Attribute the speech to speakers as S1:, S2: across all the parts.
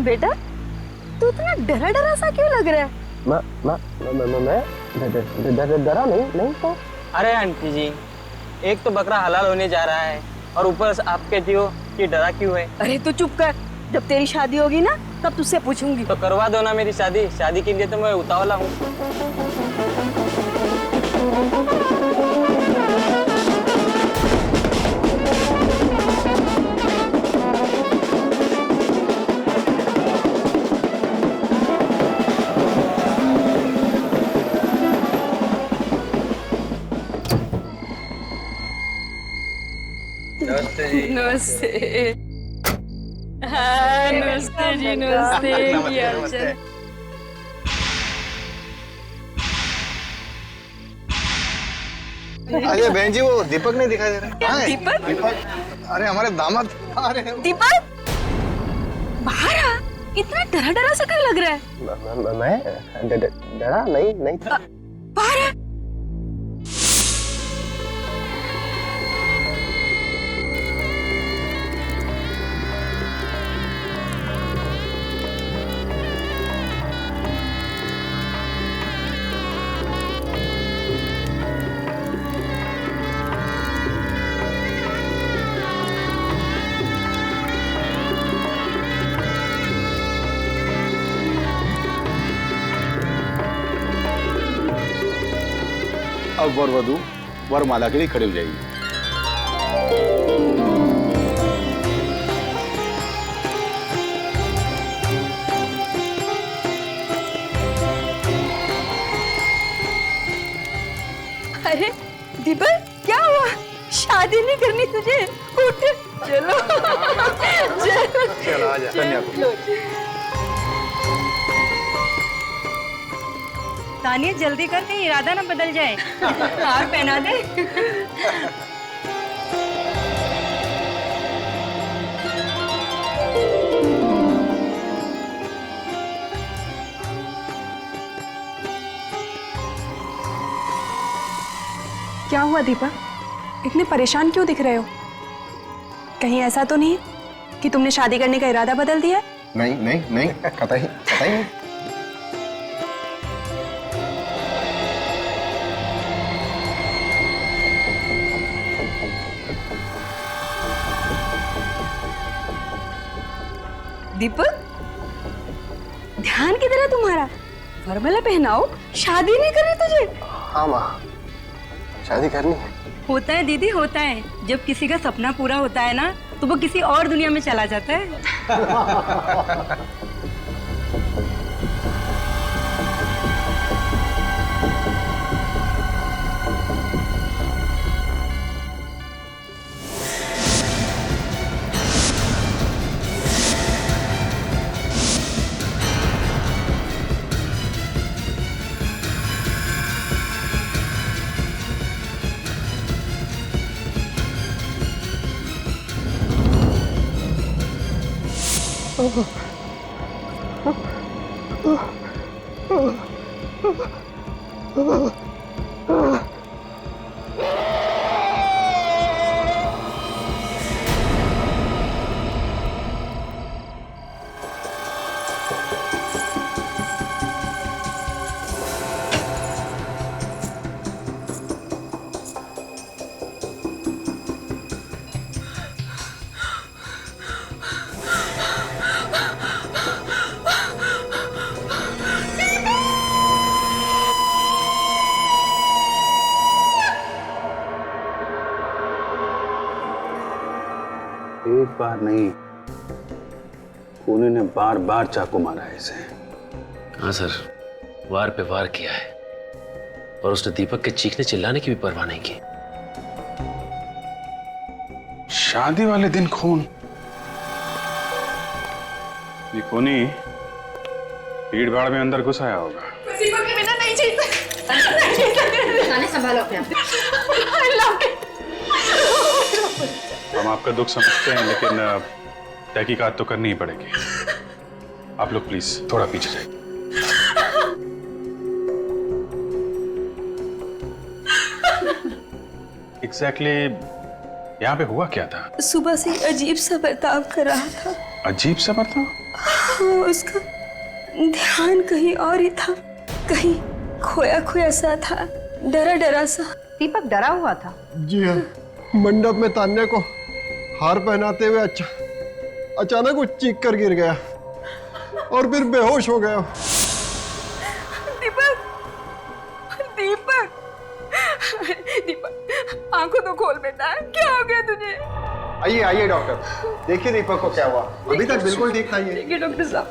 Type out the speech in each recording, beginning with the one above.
S1: बेटा तू इतना डरा डरा सा क्यों लग रहा है?
S2: मैं डरा नहीं तो।
S3: अरे आंटी जी, एक तो बकरा हलाल होने जा रहा है और ऊपर से आप कहती हो कि डरा क्यों है।
S1: अरे तू चुप कर, जब तेरी शादी होगी ना तब तुझसे पूछूंगी।
S3: तो करवा दो ना मेरी शादी, शादी के लिए तो मैं उतावला हूँ।
S1: नमस्ते। हाँ नमस्ते जी, नमस्ते। क्या हाल चाल?
S4: अरे बहन जी, वो दीपक नहीं दिखाई दे रहा है।
S1: दीपक?
S4: अरे हमारे दामाद आ रहे हैं।
S1: दीपक बाहर आ, इतना डरा डरा सा क्यों लग रहा है?
S2: मैं डरा नहीं था।
S1: बाहर आ।
S4: अब वर वधू वरमाला के लिए खड़े हो जाइए।
S1: अरे दीपक क्या हुआ? शादी नहीं करनी तुझे? उठ चलो।
S4: चलो आजा कन्या को।
S5: तानिया जल्दी कर, कहीं इरादा ना बदल जाए। हार पहना दे।
S6: क्या हुआ दीपक, इतने परेशान क्यों दिख रहे हो? कहीं ऐसा तो नहीं कि तुमने शादी करने का इरादा बदल दिया?
S4: नहीं कतई नहीं।
S1: दीपक ध्यान किधर है तुम्हारा? वरमाला पहनाओ, शादी नहीं करनी तुझे?
S2: हाँ माँ, शादी करनी है।
S5: होता है दीदी, होता है। जब किसी का सपना पूरा होता है ना तो वो किसी और दुनिया में चला जाता है।
S4: एक बार नहीं, खूनी ने बार बार चाकू मारा है इसे।
S7: हाँ सर, वार पे वार किया है और उसने दीपक के चीखने चिल्लाने की भी परवाह नहीं की।
S4: शादी वाले दिन खून। ये खूनी भीड़ भाड़ में अंदर घुस आया होगा। हम आपका दुख समझते हैं, लेकिन तहकीकात तो करनी ही पड़ेगी। आप लोग प्लीज थोड़ा पीछे जाइए। एग्जैक्टली यहाँ पे हुआ क्या था?
S1: सुबह से अजीब सा बर्ताव कर रहा था।
S4: अजीब सा बर्ताव?
S1: हाँ, उसका ध्यान कहीं और ही था, कहीं खोया खोया सा था, डरा डरा सा।
S5: दीपक डरा हुआ था?
S8: जी हाँ, मंडप में तान्या को हार पहनाते हुए अचानक वो चीख कर गिर गया और फिर बेहोश हो गया।
S6: दीपक, दीपक, दीपक, आंखों तो खोल बेटा, क्या हो गया तुझे?
S8: आइए आइए डॉक्टर, देखिए दीपक को क्या हुआ। अभी तक बिल्कुल ठीक था ये।
S6: देखिए डॉक्टर साहब।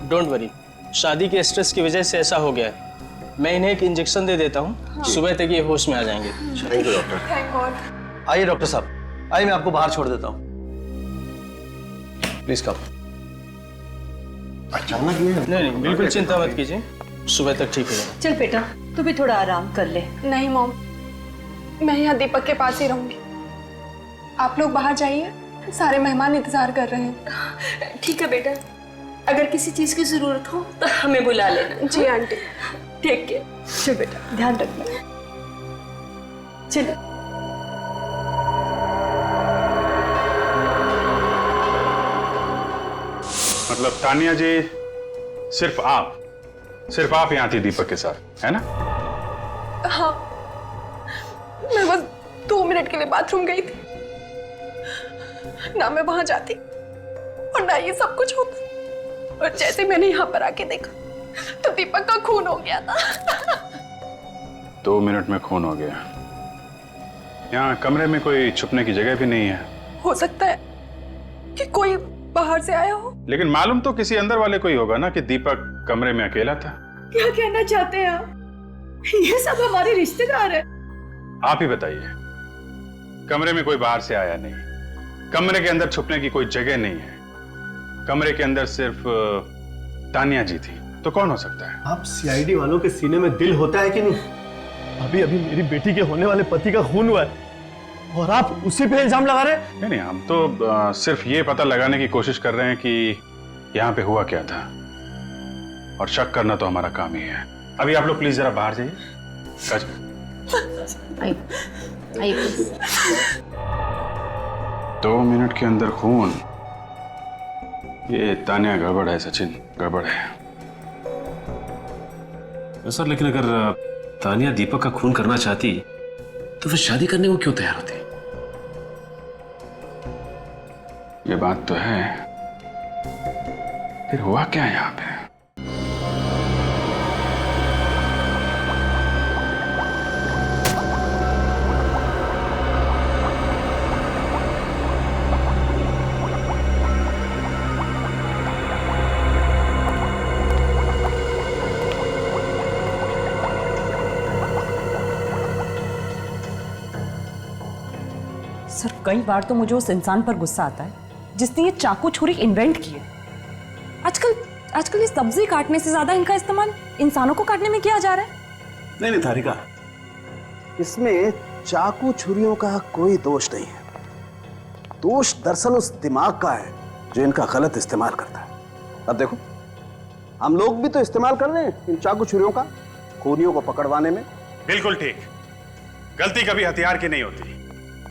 S3: डोंट वरी, शादी के स्ट्रेस की वजह से ऐसा हो गया है। मैं इन्हें एक इंजेक्शन दे देता हूँ, सुबह तक ये होश में आ जाएंगे।
S8: Thank you doctor.
S6: Thank God.
S9: आइए डॉक्टर साहब, आइए मैं आपको बाहर छोड़ देता हूँ। Please come.
S8: अचानक ये
S3: नहीं, बिल्कुल चिंता मत कीजिए, सुबह तक ठीक हो जाएगा।
S5: चल बेटा, तू भी थोड़ा आराम कर ले।
S6: नहीं मॉम, मैं यहाँ दीपक के पास ही रहूंगी। आप लोग बाहर जाइए, सारे मेहमान इंतजार कर रहे हैं।
S1: ठीक है बेटा, अगर किसी चीज की जरूरत हो तो हमें बुला लेना।
S6: जी आंटी।
S1: ठीक है, चल बेटा, ध्यान रखना। चलो।
S4: मतलब तानिया जी, सिर्फ आप यहाँ थी दीपक के साथ, है ना?
S6: हाँ, मैं बस 2 मिनट के लिए बाथरूम गई थी। ना मैं वहां जाती और ना ये सब कुछ होता। और जैसे मैंने यहाँ पर आके देखा तो दीपक का खून हो गया था।
S4: 2 मिनट में खून हो गया। यहाँ कमरे में कोई छुपने की जगह भी नहीं है।
S6: हो सकता है कि कोई बाहर से आया हो।
S4: लेकिन मालूम तो किसी अंदर वाले को ही होगा ना कि दीपक कमरे में अकेला था।
S5: क्या कहना चाहते हैं आप? ये सब हमारे रिश्तेदार हैं।
S4: आप ही बताइए। कमरे में कोई बाहर से आया नहीं, कमरे के अंदर छुपने की कोई जगह नहीं है, कमरे के अंदर सिर्फ तानिया जी थी, तो कौन हो सकता है?
S8: आप सीआईडी वालों के सीने में दिल होता है कि नहीं? अभी अभी मेरी बेटी के होने वाले पति का खून हुआ है और आप उसी पे इल्जाम लगा रहे हैं?
S4: नहीं, हम तो सिर्फ ये पता लगाने की कोशिश कर रहे हैं कि यहाँ पे हुआ क्या था, और शक करना तो हमारा काम ही है। अभी आप लोग प्लीज जरा बाहर जाइए।
S5: आइए
S4: 2 मिनट के अंदर खून, ये तानिया गड़बड़ है सचिन, गड़बड़ है।
S7: सर, लेकिन अगर तानिया दीपक का खून करना चाहती तो फिर शादी करने को क्यों तैयार होती?
S4: ये बात तो है, फिर हुआ क्या यहाँ पे?
S10: सर, कई बार तो मुझे उस इंसान पर गुस्सा आता है जिसने ये चाकू छुरी इन्वेंट की है। आजकल ये सब्जी काटने से ज्यादा इनका इस्तेमाल इंसानों को काटने में किया जा रहा है।
S9: नहीं तारिका, इसमें चाकू छुरियों का कोई दोष नहीं है। दोष दरअसल उस दिमाग का है जो इनका गलत इस्तेमाल करता है। अब देखो, हम लोग भी तो इस्तेमाल कर रहे हैं इन चाकू छुरियों का खूनियों को पकड़वाने में।
S4: बिल्कुल ठीक। गलती कभी हथियार की नहीं होती,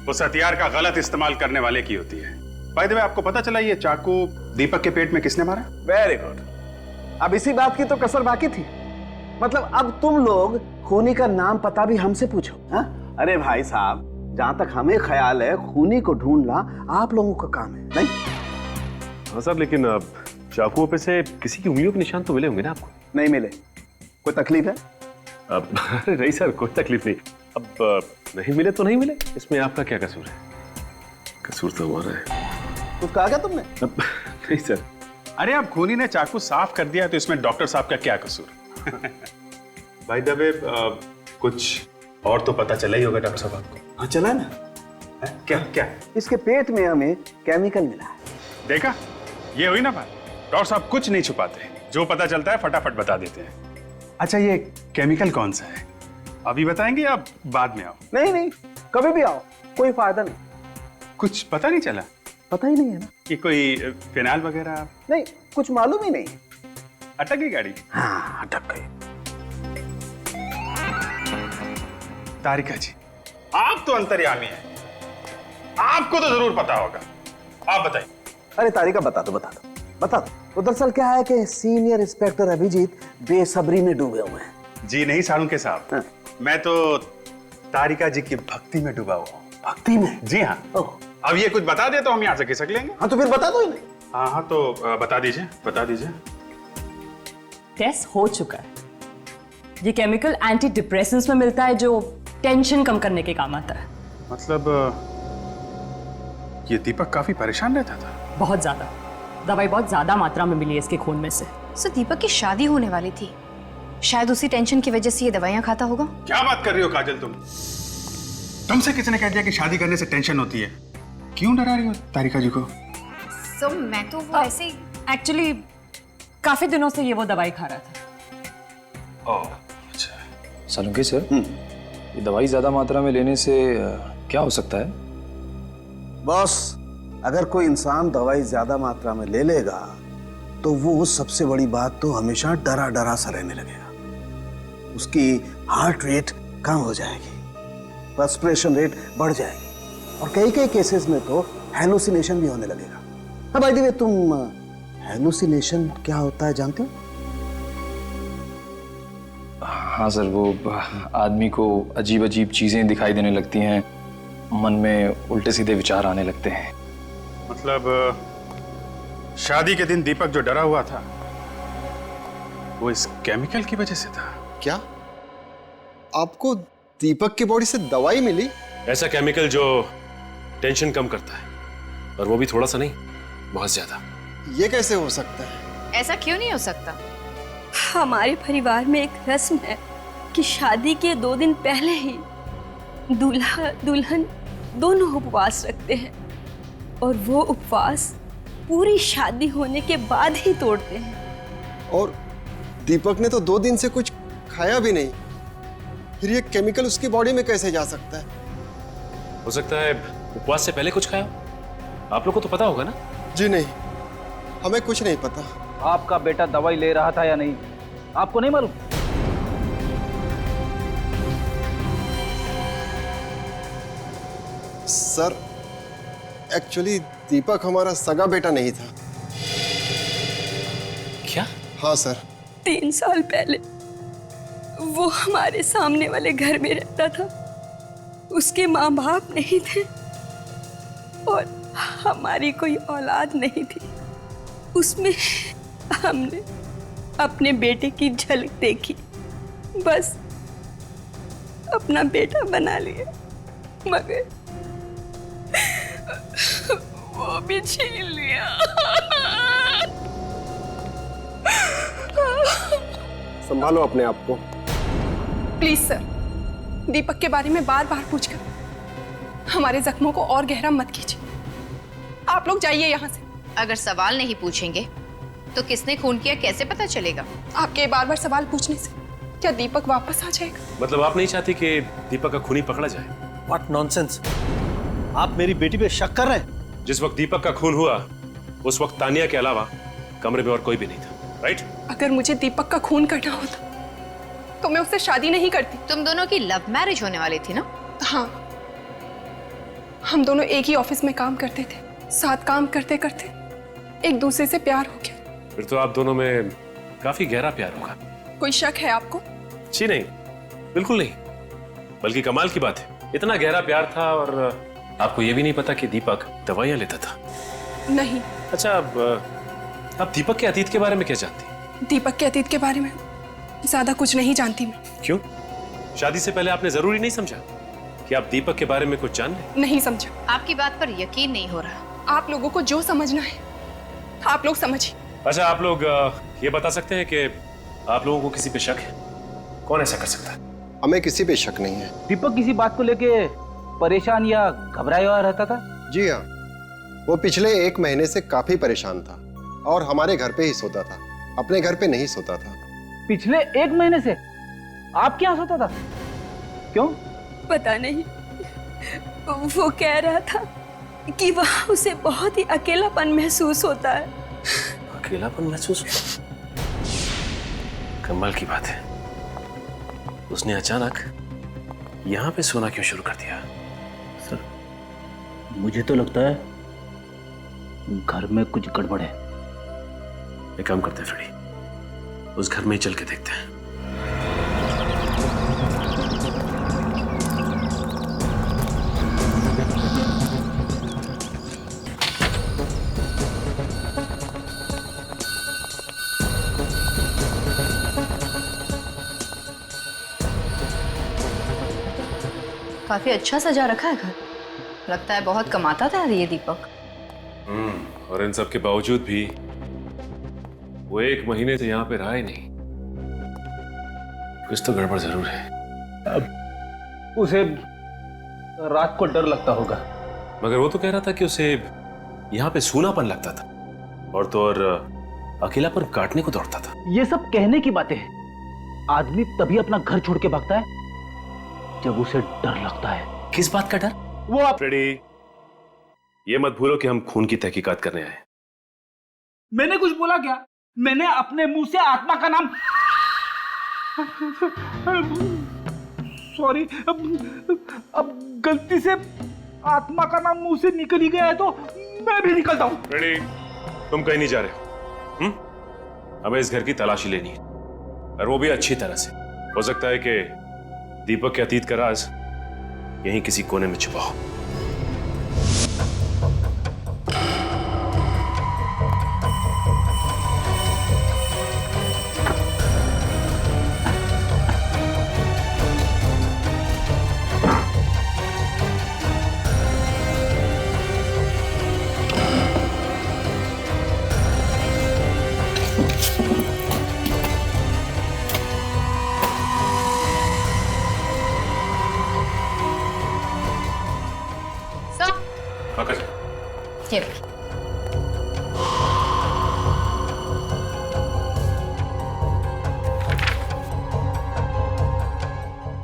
S4: उस हथियार का गलत इस्तेमाल करने वाले की होती है। बाय द वे, आपको पता चला ये चाकू दीपक के पेट में किसने मारा?
S9: Very good. अब इसी बात की तो कसर बाकी थी। मतलब अब तुम लोग खूनी का नाम पता भी हमसे पूछो। हा? अरे भाई साहब, जहां तक हमें ख्याल है खूनी को ढूंढना आप लोगों का काम है, नहीं?
S11: हाँ साहब, लेकिन चाकुओं पे से किसी की उंगलियों के निशान तो मिले होंगे ना आपको?
S9: नहीं मिले। कोई तकलीफ है?
S11: अरे नहीं सर, कोई तकलीफ नहीं। अब नहीं मिले तो नहीं मिले, इसमें आपका क्या कसूर है?
S7: कसूर तो हमारा है।
S9: कुछ कहा क्या तुमने?
S11: नहीं सर।
S4: अरे अब खूनी ने चाकू साफ कर दिया तो इसमें डॉक्टर साहब का क्या कसूर? भाई दबे कुछ और तो पता चला ही होगा डॉक्टर साहब आपको।
S9: हाँ चला ना।
S4: क्या क्या?
S9: इसके पेट में हमें केमिकल मिला है।
S4: देखा, ये हुई ना बात। डॉक्टर साहब कुछ नहीं छुपाते, जो पता चलता है फटाफट बता देते हैं। अच्छा, ये केमिकल कौन सा है अभी बताएंगे या बाद में आओ?
S9: नहीं नहीं, कभी भी आओ, कोई फायदा नहीं।
S4: कुछ पता नहीं चला?
S9: पता ही नहीं है ना
S4: कि कोई फिनाइल वगैरह?
S9: नहीं, कुछ मालूम ही नहीं।
S4: अटक गई गाड़ी?
S9: हाँ अटक गई।
S4: तारिका जी, आप तो अंतर्यामी हैं, आपको तो जरूर पता होगा, आप बताइए।
S9: अरे तारिका बता दो बता दो बता दो। तो दरअसल क्या है कि सीनियर इंस्पेक्टर अभिजीत बेसब्री में डूबे हुए हैं।
S4: जी नहीं सालुंके साहब,
S9: हाँ।
S4: मैं तो तारिका जी की भक्ति में डूबा हुआ हूँ।
S9: भक्ति में?
S4: जी हाँ। अब ये कुछ बता दे तो हम यहाँ से खिसक लेंगे।
S9: हाँ तो फिर बता दो ही नहीं।
S4: हाँ हाँ, तो बता दीजिए बता दीजिए।
S10: टेस्ट हो चुका है। ये केमिकल एंटी डिप्रेसेंट्स में मिलता है जो टेंशन कम करने के काम आता है।
S4: मतलब ये दीपक काफी परेशान रहता था?
S10: बहुत ज्यादा। दवाई बहुत ज्यादा मात्रा में मिली है इसके खून में से।
S1: सर दीपक की शादी होने वाली थी, शायद उसी टेंशन की वजह से ये दवाइयां खाता होगा।
S4: क्या बात कर रही हो काजल तुम? तुमसे किसने कह दिया कि शादी करने से टेंशन होती है? क्यों डरा रही हो तारिका जी को?
S1: सर मैं तो वो ऐसे ही
S10: एक्चुअली काफी दिनों से ये वो दवाई खा रहा था।
S4: ओह अच्छा।
S12: सालुंके सर, ये दवाई ज्यादा मात्रा में लेने से क्या हो सकता है?
S9: बॉस, अगर कोई इंसान दवाई ज्यादा मात्रा में ले लेगा तो वो सबसे बड़ी बात तो हमेशा डरा डरा सा रहने लगेगा। उसकी हार्ट रेट कम हो जाएगी, रेस्पिरेशन रेट बढ़ जाएगी और कई कई केसेस में तो हेलुसिनेशन भी होने लगेगा। हाँ बाय द वे, तुम हेलुसिनेशन क्या होता है जानते हो?
S12: हाँ सर, वो आदमी को अजीब अजीब चीजें दिखाई देने लगती हैं, मन में उल्टे सीधे विचार आने लगते हैं।
S4: मतलब शादी के दिन दीपक जो डरा हुआ था वो इस केमिकल की वजह से था?
S8: क्या आपको दीपक की बॉडी से दवाई मिली?
S11: ऐसा केमिकल जो टेंशन कम करता है, और वो भी थोड़ा सा नहीं, बहुत ज्यादा।
S8: ये कैसे हो सकता है?
S1: ऐसा क्यों नहीं हो सकता? हमारे परिवार में एक रस्म है कि शादी के 2 दिन पहले ही दूल्हा दुल्हन दोनों उपवास रखते हैं और वो उपवास पूरी शादी होने के बाद ही तोड़ते हैं।
S8: और दीपक ने तो 2 दिन से कुछ खाया भी नहीं, फिर ये केमिकल उसकी बॉडी में कैसे जा सकता है?
S11: हो सकता है उपवास से पहले कुछ खाया। आप लोग को तो पता होगा ना?
S8: जी नहीं, हमें कुछ नहीं पता।
S13: आपका बेटा दवाई ले रहा था या नहीं, आपको नहीं मालूम?
S8: सर एक्चुअली दीपक हमारा सगा बेटा नहीं था।
S11: क्या?
S8: हाँ सर।
S1: 3 साल पहले वो हमारे सामने वाले घर में रहता था। उसके माँ बाप नहीं थे और हमारी कोई औलाद नहीं थी। उसमें हमने अपने बेटे की झलक देखी, बस अपना बेटा बना लिया, मगर वो भी छीन लिया।
S8: संभालो अपने आप को।
S6: प्लीज सर, दीपक के बारे में बार बार पूछकर हमारे जख्मों को और गहरा मत कीजिए। आप लोग जाइए यहाँ से।
S1: अगर सवाल नहीं पूछेंगे तो किसने खून किया कैसे पता चलेगा?
S6: आपके बार बार सवाल पूछने से क्या दीपक वापस आ जाएगा?
S11: मतलब आप नहीं चाहती कि दीपक का खूनी पकड़ा जाए?
S13: What nonsense! आप मेरी बेटी पे शक कर रहे हैं?
S11: जिस वक्त दीपक का खून हुआ उस वक्त तानिया के अलावा कमरे में और कोई भी नहीं था, राइट?
S6: अगर मुझे दीपक का खून करना होता तो मैं उससे शादी नहीं करती।
S1: तुम दोनों की लव मैरिज होने वाली थी ना?
S6: हाँ, हम दोनों एक ही ऑफिस में काम करते थे। साथ काम करते करते एक दूसरे से प्यार हो गया।
S11: फिर तो आप दोनों में काफी गहरा प्यार होगा।
S6: कोई शक है आपको?
S11: जी नहीं, बिल्कुल नहीं। बल्कि कमाल की बात है, इतना गहरा प्यार था और आपको ये भी नहीं पता कि दीपक दवाइयां लेता था।
S6: नहीं।
S11: अच्छा, अब दीपक के अतीत के बारे में क्या जानती?
S6: दीपक के अतीत के बारे में ज्यादा कुछ नहीं जानती मैं।
S11: क्यों? शादी से पहले आपने जरूरी नहीं समझा कि आप दीपक के बारे में कुछ जान लें?
S6: नहीं समझा।
S1: आपकी बात पर यकीन नहीं हो रहा।
S6: आप लोगों को जो समझना है आप लोग समझिए।
S11: अच्छा, आप लोग ये बता सकते हैं कि आप लोगों को किसी पे शक है? कौन ऐसा कर सकता है?
S8: हमें किसी पे शक नहीं है।
S14: दीपक किसी बात को लेके परेशान या घबराया हुआ रहता था?
S8: जी हाँ, वो पिछले 1 महीने से काफी परेशान था और हमारे घर पे ही सोता था, अपने घर पे नहीं सोता था।
S14: पिछले 1 महीने से आप क्या सोता था? क्यों?
S1: पता नहीं, वो कह रहा था कि वहां उसे बहुत ही अकेलापन महसूस होता है।
S7: अकेलापन महसूस होता? कमाल की बात है, उसने अचानक यहाँ पे सोना क्यों शुरू कर दिया?
S14: सर, मुझे तो लगता है घर में कुछ गड़बड़ है।
S7: एक काम करते हैं फ्रेडी, उस घर में ही चल के देखते हैं।
S15: काफी अच्छा सजा रखा है घर। लगता है बहुत कमाता था ये दीपक।
S11: और इन सब के बावजूद भी वो 1 महीने से यहाँ पे रहा ही नहीं।
S7: कुछ तो गड़बड़ जरूर है।
S14: अब उसे रात को डर लगता होगा।
S11: मगर वो तो कह रहा था कि उसे यहाँ पे सूनापन लगता था और तो और अकेलापन काटने को दौड़ता था।
S14: ये सब कहने की बातें हैं। आदमी तभी अपना घर छोड़ के भागता है जब उसे डर लगता है।
S7: किस बात का डर?
S14: वो आप
S11: फ्रेडी, ये मत भूलो कि हम खून की तहकीकात करने आए।
S14: मैंने कुछ बोला क्या? मैंने अपने मुंह से आत्मा का नाम सॉरी, अब गलती से आत्मा का नाम मुंह से निकल ही गया है तो मैं भी निकलता हूं।
S11: फ्रेडी, तुम कहीं नहीं जा रहे हो। हमें इस घर की तलाशी लेनी है और वो भी अच्छी तरह से। हो सकता है कि दीपक के अतीत का राज यहीं किसी कोने में छुपा हो।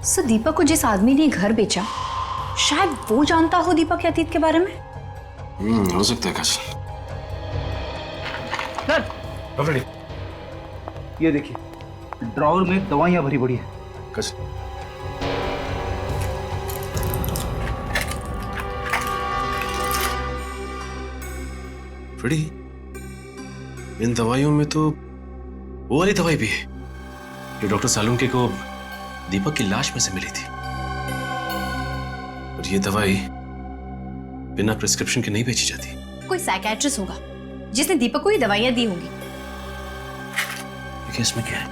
S15: सर, दीपक को जिस आदमी ने घर बेचा, शायद वो जानता हो दीपक के अतीत के बारे में।
S7: हो सकता है काजल।
S14: सर, ये देखिए, ड्रॉवर में दवाइयां भरी पड़ी है।
S7: काजल, फ्रेडी, इन दवाइयों में तो वो वाली दवाई भी है जो डॉक्टर सालुंके को दीपक की लाश में से मिली थी। और ये दवाई बिना प्रिस्क्रिप्शन के नहीं बेची जाती।
S15: कोई साइकियाट्रिस्ट होगा जिसने दीपक को ये दवाइयां दी होंगी।
S7: देखिए इसमें क्या है।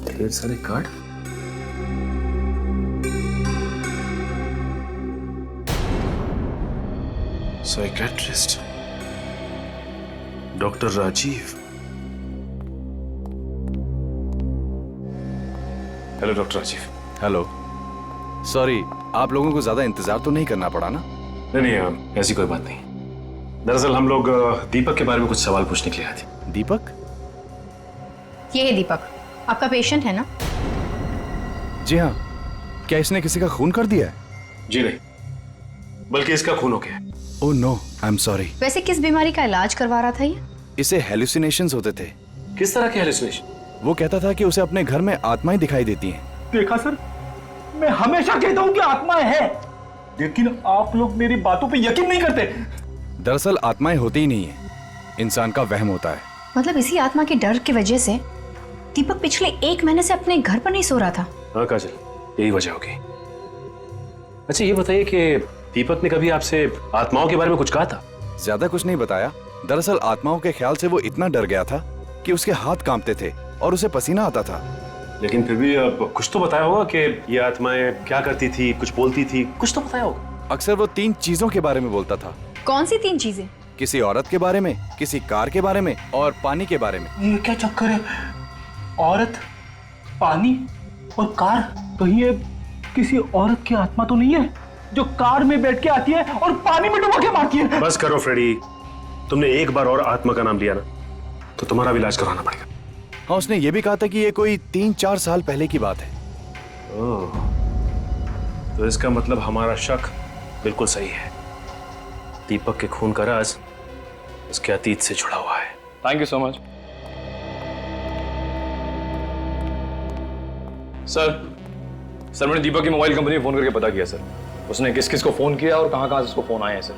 S7: ढेर सारे card. Psychiatrist doctor Rajiv.
S11: Hello doctor Rajiv.
S12: Hello. Sorry, आप लोगों को ज्यादा इंतजार तो नहीं करना पड़ा ना?
S11: नहीं, ऐसी कोई बात नहीं। दरअसल हम लोग दीपक के बारे में कुछ सवाल पूछने के लिए आए थे।
S12: दीपक?
S15: ये है दीपक, आपका पेशेंट है ना?
S12: जी हाँ। क्या इसने किसी का खून कर दिया है?
S11: जी नहीं, बल्कि इसका खून हो गया।
S12: Oh no, I am sorry.
S15: वैसे किस बीमारी का इलाज करवा रहा था ये?
S12: इसे हेलुसिनेशंस होते थे।
S11: किस तरह के हेलुसिनेशन?
S12: वो कहता था कि उसे अपने घर में आत्माएं दिखाई देती हैं।
S14: देखा सर, मैं हमेशा कहता हूँ कि आत्माएं हैं, लेकिन आप लोग मेरी बातों पे यकीन नहीं करते।
S12: दरअसल आत्माएं होती ही नहीं है, इंसान का वहम होता है।
S15: मतलब इसी आत्मा के डर की वजह से दीपक पिछले 1 महीने से अपने घर पर नहीं सो रहा था।
S11: हाँ काजल, यही वजह होगी। अच्छा ये बताइए कि दीपक ने कभी आपसे आत्माओं के बारे में कुछ कहा था?
S12: ज्यादा कुछ नहीं बताया। दरअसल आत्माओं के ख्याल से वो इतना डर गया था कि उसके हाथ कांपते थे और उसे पसीना आता था।
S11: लेकिन फिर भी कुछ तो बताया होगा कि ये आत्माएं क्या करती थी, कुछ बोलती थी, कुछ तो बताया होगा।
S16: अक्सर वो 3 चीजों के बारे में बोलता था।
S15: कौन सी 3 चीजें?
S16: किसी औरत के बारे में, किसी कार के बारे में और पानी के बारे में।
S14: ये क्या चक्कर है? औरत, पानी और कार? कहीं ये किसी औरत की आत्मा तो नहीं है जो कार में बैठ के आती है और पानी में डुबा के मारती है?
S11: बस करो फ्रेडी, तुमने एक बार और आत्मा का नाम लिया ना तो तुम्हारा भी इलाज करवाना पड़ेगा।
S16: हाँ, उसने ये भी कहा था कि ये कोई 3-4 साल पहले की बात है।
S11: ओह, तो इसका मतलब हमारा शक बिल्कुल सही है। दीपक के खून का राज उसके अतीत से जुड़ा हुआ है।
S12: Thank you so much sir. मैंने दीपक की मोबाइल कंपनी में फोन करके पता किया सर, उसने किस किस को फोन किया और कहां कहां से उसको फोन आए हैं सर।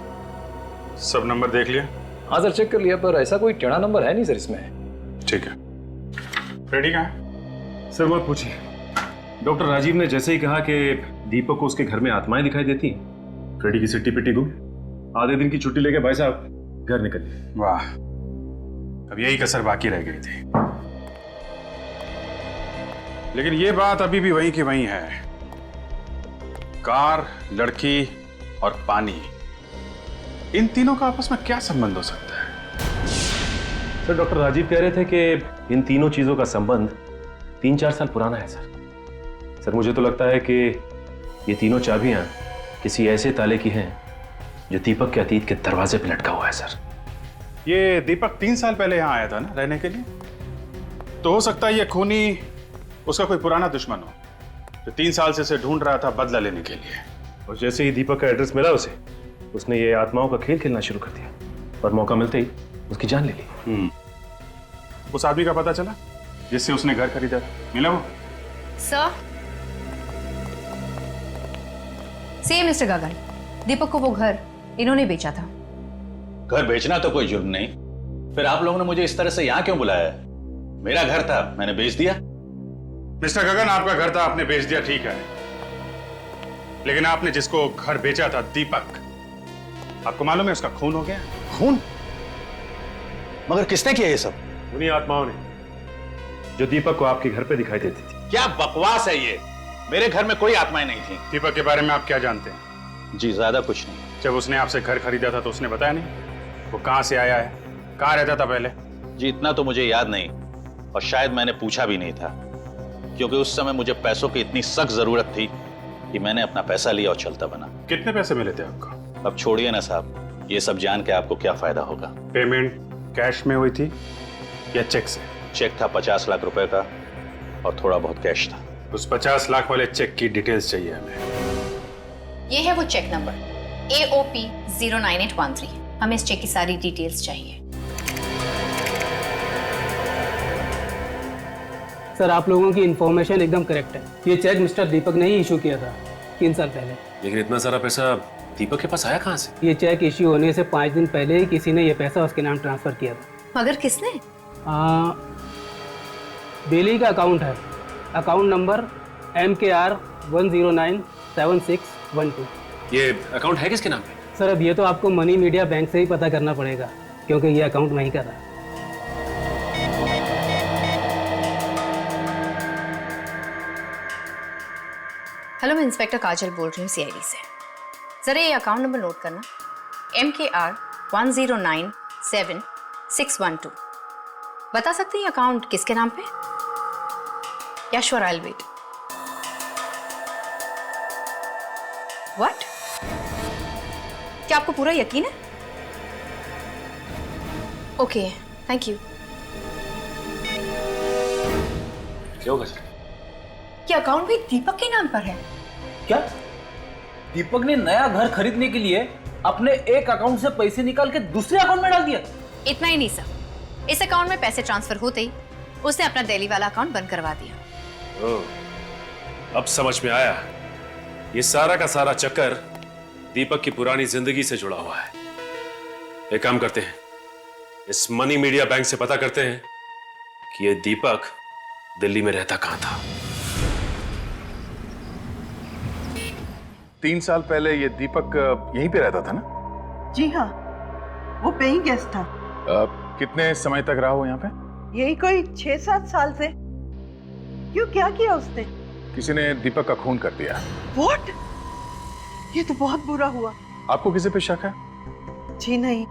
S4: सब नंबर देख लिया?
S12: हाँ सर, चेक कर लिया, पर ऐसा कोई टेढ़ा नंबर है नहीं सर इसमें।
S4: ठीक है। फ्रेडी कहाँ है?
S11: सर मत पूछिए, डॉक्टर राजीव ने जैसे ही कहा कि दीपक को उसके घर में आत्माएं दिखाई देती हैं, फ्रेडी की सिट्टी पिट्टी गुम, आधे दिन की छुट्टी लेके भाई साहब घर निकल गए।
S4: वाह, अब यही कसर बाकी रह गई थी। लेकिन ये बात अभी भी वही की वही है। कार, लड़की और पानी, इन तीनों का आपस में क्या संबंध हो सकता है?
S11: सर डॉक्टर राजीव कह रहे थे कि इन तीनों चीजों का संबंध 3-4 साल पुराना है सर। मुझे तो लगता है कि ये तीनों चाबियां किसी ऐसे ताले की हैं जो दीपक के अतीत के दरवाजे पे लटका हुआ है सर।
S4: ये दीपक 3 साल पहले यहाँ आया था ना रहने के लिए, तो हो सकता है ये खूनी उसका कोई पुराना दुश्मन हो जो 3 साल से उसे ढूंढ रहा था बदला लेने के लिए।
S11: और जैसे ही दीपक का एड्रेस मिला उसे, उसने ये आत्माओं का खेल खेलना शुरू कर दिया और मौका मिलते ही उसकी जान ले ली।
S4: उस आदमी का पता चला जिससे उसने घर खरीदा था? मिला वो?
S15: सर, सी मिस्टर गगन, दीपक को वो घर इन्होंने बेचा था।
S17: घर बेचना तो कोई जुर्म नहीं, फिर आप लोगों ने मुझे इस तरह से यहां क्यों बुलाया है? मेरा घर था, मैंने बेच दिया।
S4: मिस्टर गगन, आपका घर था, आपने बेच दिया, ठीक है, लेकिन आपने जिसको घर बेचा था, दीपक, आपको मालूम है उसका खून हो गया?
S17: खून? मगर किसने किया ये सब?
S11: उन्हीं आत्माओं ने जो दीपक को आपके घर पे दिखाई देती थी।
S17: क्या बकवास है ये? मेरे घर में कोई आत्माएं नहीं थी।
S4: दीपक के बारे में आप क्या जानते हैं?
S17: जी ज्यादा कुछ नहीं।
S4: जब उसने आपसे घर खरीदा था तो उसने बताया नहीं वो कहां से आया है, कहां रहता था पहले?
S17: जी इतना तो मुझे याद नहीं, और शायद मैंने पूछा भी नहीं था, क्योंकि उस समय मुझे पैसों की इतनी सख्त जरूरत थी कि मैंने अपना पैसा लिया और चलता बना।
S4: कितने पैसे मिले थे आपको?
S17: अब छोड़िए ना साहब, ये सब जान के आपको क्या फायदा होगा।
S4: पेमेंट कैश में हुई थी या चेक से?
S17: चेक था 50 लाख रुपए का और थोड़ा बहुत कैश था।
S4: उस 50 लाख वाले चेक की डिटेल्स चाहिए हमें।
S15: ये है वो चेक नंबर AOP 09813। हमें इस चेक की सारी डिटेल्स चाहिए।
S18: सर, आप लोगों की इंफॉर्मेशन एकदम करेक्ट है। ये चेक मिस्टर दीपक ने ही इशू किया था 3 साल पहले।
S11: लेकिन इतना सारा पैसा दीपक के पास आया कहां से?
S18: ये चेक इश्यू होने से 5 दिन पहले ही किसी ने ये पैसा उसके नाम ट्रांसफर किया था।
S15: मगर किसने?
S18: बेली का अकाउंट है, अकाउंट नंबर MKR 1097612।
S11: ये अकाउंट है किसके नाम पे?
S18: सर, अब ये तो आपको मनी मीडिया बैंक से ही पता करना पड़ेगा, क्योंकि ये अकाउंट वहीं का था।
S15: हेलो, मैं इंस्पेक्टर काजल बोल रही हूँ CID से। जरा ये अकाउंट नंबर नोट करना, MKR 1097612। बता सकते हैं ये अकाउंट किसके नाम पे? Yeah sure, I will wait. What? क्या आपको पूरा यकीन है? Okay, thank you.
S11: क्या होगा सर?
S15: ये अकाउंट भी दीपक के नाम पर है।
S14: क्या दीपक ने नया घर खरीदने के लिए अपने एक अकाउंट से पैसे निकाल के दूसरे अकाउंट में डाल दिया?
S15: इतना ही नहीं सर, इस अकाउंट में पैसे ट्रांसफर होते ही उसने अपना दिल्ली वाला अकाउंट बंद करवा दिया।
S11: ओह, अब समझ में आया। ये सारा का सारा चक्कर दीपक की पुरानी जिंदगी से जुड़ा हुआ है। एक काम करते हैं, इस मनी मीडिया बैंक से पता करते हैं कि ये दीपक दिल्ली में रहता कहां था।
S19: 3 साल पहले ये दीपक यहीं पे रहता था ना?
S20: जी हाँ, वो पेइंग गेस्ट था।
S19: कितने समय तक रहा हो यहाँ पे?
S20: यही कोई 6-7 साल से। क्यों, क्या किया उसने?
S19: किसी ने दीपक का खून कर दिया।
S20: व्हाट? ये तो बहुत बुरा हुआ।
S19: आपको किसी पे शक है?
S20: जी नहीं,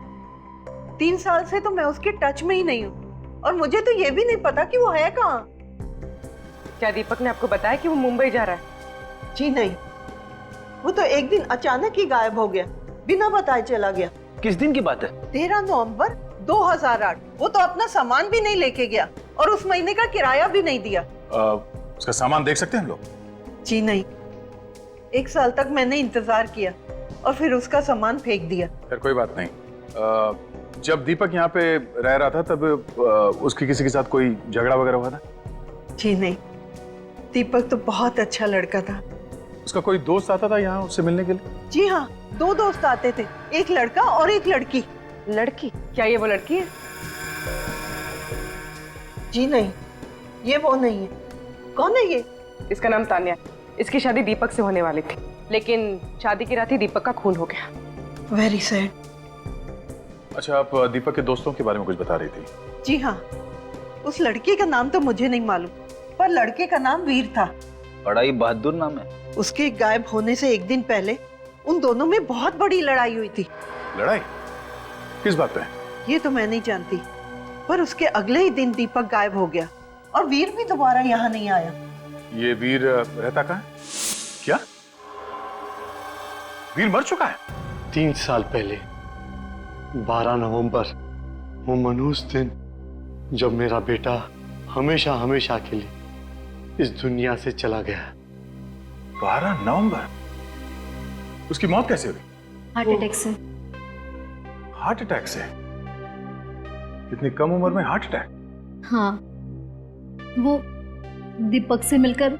S20: 3 साल से तो मैं उसके टच में ही नहीं हूँ और मुझे तो ये भी नहीं पता कि वो है कहाँ।
S21: क्या दीपक ने आपको बताया कि वो मुंबई जा रहा है?
S20: जी नहीं, वो तो एक दिन अचानक ही गायब हो गया, बिना बताए चला गया।
S14: किस दिन की बात है?
S20: 13 नवंबर 2008। वो तो अपना सामान भी नहीं लेके गया और उस महीने का किराया भी नहीं दिया।
S19: उसका सामान देख सकते हैं हम लोग?
S20: जी नहीं, 1 साल तक मैंने इंतजार किया और फिर उसका सामान फेंक दिया।
S19: फिर कोई बात नहीं। जब दीपक यहाँ पे रह रहा था तब उसकी किसी के साथ कोई झगड़ा वगैरह हुआ था?
S20: जी नहीं, दीपक तो बहुत अच्छा लड़का था।
S19: उसका कोई दोस्त आता था यहाँ उससे मिलने के लिए?
S20: जी हाँ, 2 दोस्त आते थे, एक लड़का और एक लड़की।
S21: लड़की? क्या ये वो लड़की है?
S20: जी नहीं, ये वो नहीं है। कौन है ये?
S21: इसका नाम तान्या। इसकी शादी दीपक से होने वाली थी, लेकिन शादी की रात ही दीपक का खून हो गया।
S20: Very sad.
S19: अच्छा, आप दीपक के दोस्तों के बारे में कुछ बता रही थी?
S20: जी हाँ, उस लड़के का नाम तो मुझे नहीं मालूम, पर लड़के का नाम वीर था।
S12: बड़ा ही बहादुर नाम है।
S20: उसके गायब होने से एक दिन पहले उन दोनों में बहुत बड़ी लड़ाई हुई थी।
S19: लड़ाई? किस बात पे?
S20: ये तो मैं नहीं जानती, पर उसके अगले ही दिन दीपक गायब हो गया और वीर भी दोबारा यहाँ नहीं आया।
S19: ये वीर रहता कहाँ है? क्या वीर मर चुका है?
S8: 3 साल पहले 12 नवंबर, वो मनहूस दिन जब मेरा बेटा हमेशा हमेशा के लिए इस दुनिया से चला गया।
S19: 12 नवंबर? उसकी मौत कैसे हुई?
S15: हार्ट अटैक से।
S19: हार्ट अटैक से? इतनी कम उम्र में हार्ट अटैक?
S15: हाँ, वो दीपक से मिलकर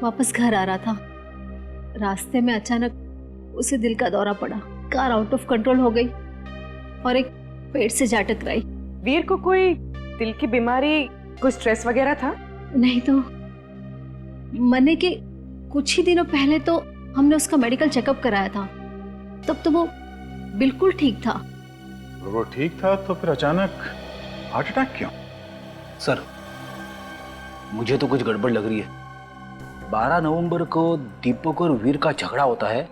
S15: वापस घर आ रहा था। रास्ते में अचानक उसे दिल का दौरा पड़ा, कार आउट ऑफ कंट्रोल हो गई और एक पेड़ से जा टकराई।
S21: वीर को कोई दिल की बीमारी, कोई स्ट्रेस वगैरह था?
S15: नहीं तो मरने के कुछ ही दिनों पहले तो हमने उसका मेडिकल चेकअप कराया था, तब तो वो बिल्कुल ठीक था।
S19: वो ठीक था तो फिर अचानक हार्ट अटैक क्यों?
S14: सर, मुझे तो कुछ गड़बड़ लग रही है। 12 नवंबर को दीपक और वीर का झगड़ा होता है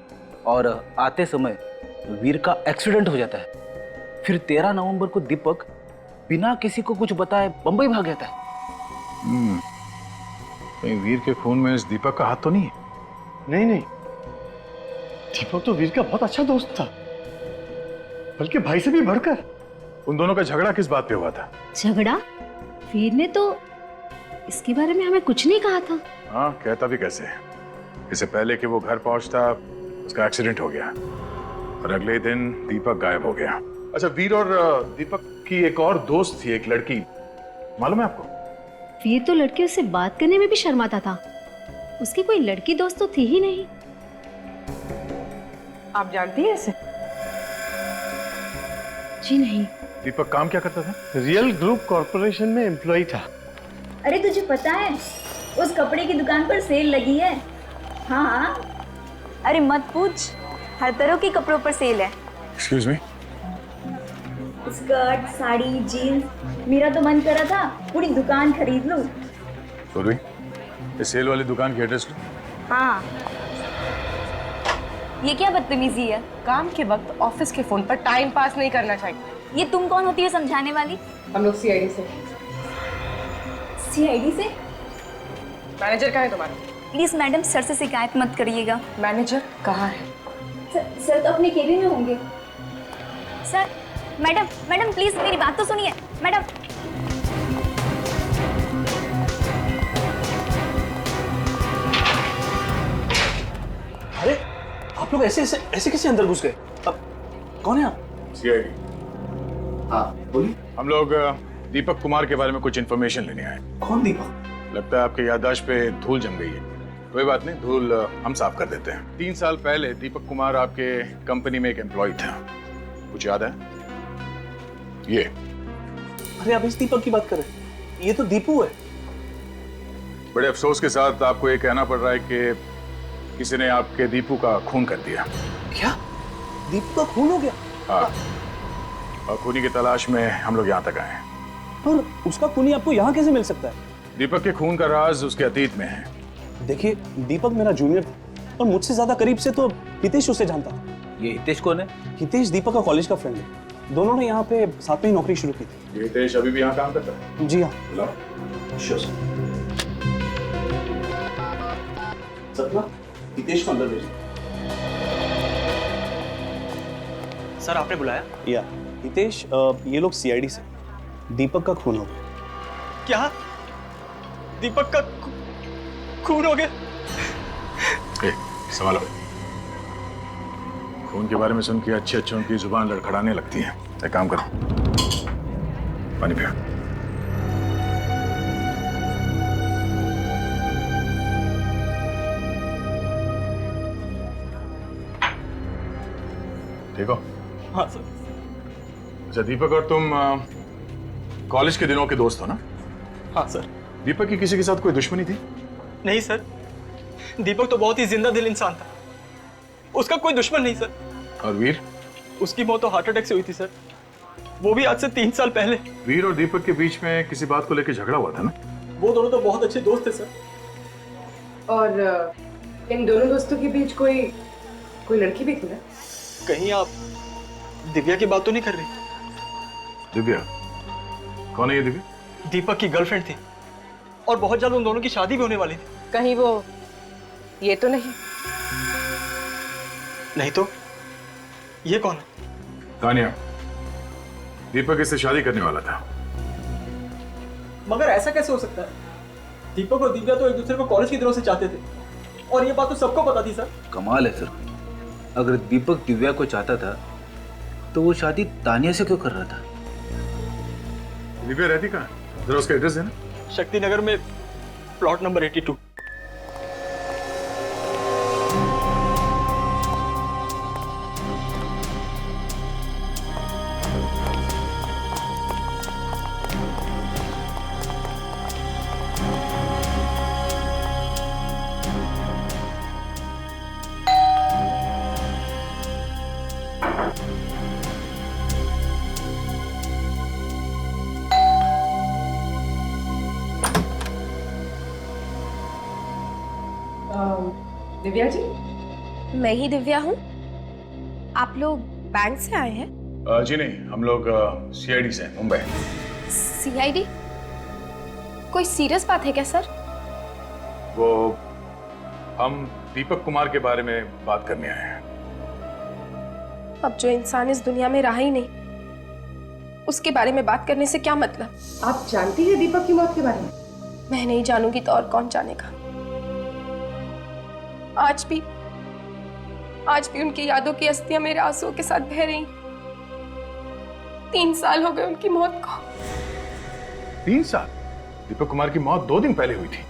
S14: और आते समय वीर का एक्सीडेंट हो जाता है। फिर 13 नवंबर को दीपक बिना किसी को कुछ बताए बंबई भाग जाता है।
S19: कहीं वीर के खून में इस दीपक का हाथ तो नहीं है?
S8: नहीं नहीं, दीपक तो वीर का बहुत अच्छा दोस्त था, बल्कि भाई से भी बढ़कर।
S19: उन दोनों का झगड़ा किस बात पे हुआ था?
S15: झगड़ा? वीर ने तो इसके बारे में हमें कुछ नहीं कहा था।
S19: हाँ, कहता भी कैसे? इससे पहले कि वो घर पहुंचता उसका एक्सीडेंट हो गया और अगले दिन दीपक गायब हो गया। अच्छा, वीर और दीपक की एक और दोस्त थी, एक लड़की, मालूम है आपको?
S15: वीर तो लड़कियों से बात करने में भी शर्माता था, उसकी कोई लड़की दोस्त तो थी ही नहीं।
S21: आप जानती हैं इसे?
S15: जी नहीं।
S19: दीपक काम क्या करता था?
S8: रियल ग्रुप कॉर्पोरेशन में एम्प्लॉय था।
S22: अरे तुझे पता है, उस कपड़े की दुकान पर सेल लगी है। हाँ हाँ।
S1: अरे मत पूछ, हर तरह के कपड़ों पर सेल है।
S19: Excuse me?
S22: Skirt, sari, jeans, मेरा तो मन करा था पूरी दुकान खरीद लूं।
S19: सुरभि, इस सेल वाली दुकान की एड्रेस लो।
S1: हाँ, ये क्या बदतमीजी है?
S21: काम के वक्त ऑफिस के फोन पर टाइम पास नहीं करना चाहिए।
S1: ये तुम कौन होती है समझाने वाली?
S21: हम लोग सीआईडी से।
S1: सीआईडी से?
S21: मैनेजर कहाँ है तुम्हारा?
S1: प्लीज मैडम, सर से शिकायत मत करिएगा।
S21: मैनेजर कहाँ है?
S22: सर तो अपने केबिन में होंगे।
S1: सर, मैडम मैडम प्लीज मेरी बात तो सुनिए मैडम।
S14: अरे आप लोग ऐसे कैसे अंदर घुस गए? अब कौन है आप?
S19: सीआईडी।
S14: हाँ बोलिए।
S19: हम लोग दीपक कुमार के बारे में कुछ इन्फॉर्मेशन लेने आए।
S14: कौन दीपक?
S19: लगता है आपके याददाश्त पे धूल जम गई है। कोई बात नहीं, धूल हम साफ कर देते हैं। 3 साल पहले दीपक कुमार आपके कंपनी में एक एम्प्लॉय था, कुछ याद है? ये।
S14: अरे आप इस दीपक की बात कर रहे हैं? ये तो दीपू है।
S19: बड़े अफसोस के साथ आपको ये कहना पड़ रहा है कि किसी ने आपके दीपू का खून कर दिया।
S14: क्या? दीपू का खून हो गया?
S19: हाँ, और खूनी की तलाश में हम लोग यहाँ तक आए हैं।
S14: और उसका खूनी आपको यहाँ कैसे मिल सकता है?
S19: दीपक के खून का राज उसके अतीत में है।
S9: देखिए, दीपक मेरा जूनियर था और मुझसे ज्यादा करीब से तो हितेश उसे जानता था।
S14: ये हितेश कौन है?
S9: हितेश दीपक का कॉलेज का फ्रेंड है। दोनों ने यहाँ पे साथ में ही नौकरी शुरू की थी।
S19: ये हितेश अभी भी यहाँ काम करता है?
S9: जी हाँ।
S19: बुलाओ।
S9: Sure sir. सपना, हितेश को अंदर भेजो।
S2: सर आपने बुलाया?
S9: या हितेश, ये लोग सीआईडी से। दीपक का खून हो गया।
S2: क्या? दीपक का खून हो गया?
S19: संभालो। खून के बारे में सुन के अच्छे अच्छों की जुबान लड़खड़ाने लगती है। एक काम करो, पानी पियो। ठीक हो?
S2: हाँ सर।
S19: अच्छा, दीपक और तुम कॉलेज के दिनों के दोस्त हो ना?
S2: हाँ सर।
S19: दीपक की किसी के साथ कोई दुश्मनी थी?
S2: नहीं सर, दीपक तो बहुत ही जिंदा दिल इंसान था, उसका कोई दुश्मन नहीं सर।
S19: और वीर?
S2: उसकी मौत तो हार्ट अटैक से हुई थी सर, वो भी आज से 3 साल पहले।
S19: वीर और दीपक के बीच में किसी बात को लेकर झगड़ा हुआ था ना?
S2: वो दोनों तो बहुत अच्छे दोस्त थे सर।
S21: और इन दोनों दोस्तों के बीच कोई लड़की भी थी ना?
S2: कहीं आप दिव्या की बात तो नहीं कर रही?
S19: दिव्या? कौन है ये दिव्या?
S2: दीपक की गर्लफ्रेंड थी और बहुत जल्द उन दोनों की शादी भी होने वाली थी।
S21: कहीं वो ये तो नहीं?
S2: नहीं तो ये कौन है?
S19: तानिया, दीपक इससे शादी करने वाला था।
S2: मगर ऐसा कैसे हो सकता है? दीपक और दिव्या तो एक दूसरे को कॉलेज के दिनों से चाहते थे और ये बात तो सबको पता थी सर।
S14: कमाल है सर, अगर दीपक दिव्या को चाहता था तो वो शादी तानिया से क्यों कर रहा था?
S19: दिव्या रहती कहाँ? जरा उसका एड्रेस है ना?
S2: शक्ति नगर में प्लॉट नंबर 82।
S21: दिव्या जी?
S3: मैं ही दिव्या हूँ। आप लोग बैंक से आए हैं?
S19: जी नहीं, हम लोग सीआईडी से हैं, मुंबई।
S3: सीआईडी? कोई सीरियस बात है क्या सर?
S19: वो हम दीपक कुमार के बारे में बात करने आए हैं।
S3: अब जो इंसान इस दुनिया में रहा ही नहीं, उसके बारे में बात करने से क्या मतलब?
S21: आप जानती हैं दीपक की मौत के बारे में?
S3: मैं नहीं जानूंगी तो और कौन जानेगा। आज भी उनकी यादों की अस्थियां मेरे आंसुओं के साथ बह रही। 3 साल हो गए उनकी मौत को।
S19: 3 साल? दीपक कुमार की मौत 2 दिन पहले हुई थी।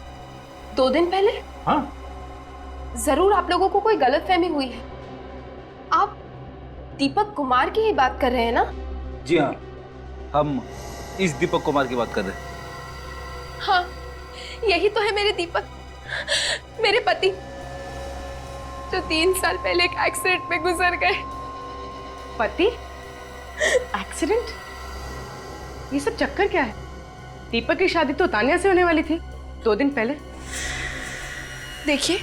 S3: 2 दिन पहले?
S19: हाँ।
S3: जरूर आप लोगों को कोई गलतफहमी हुई है। आप दीपक कुमार की ही बात कर रहे हैं ना?
S14: जी हाँ, हम इस दीपक कुमार की बात कर रहे हैं।
S3: हाँ, यही तो है मेरे दीपक, मेरे पति, जो 3 साल पहले एक एक्सीडेंट में गुजर गए।
S21: पति? एक्सीडेंट? ये सब चक्कर क्या है? दीपक की शादी तो तानिया से होने वाली थी 2 दिन पहले।
S3: देखिए,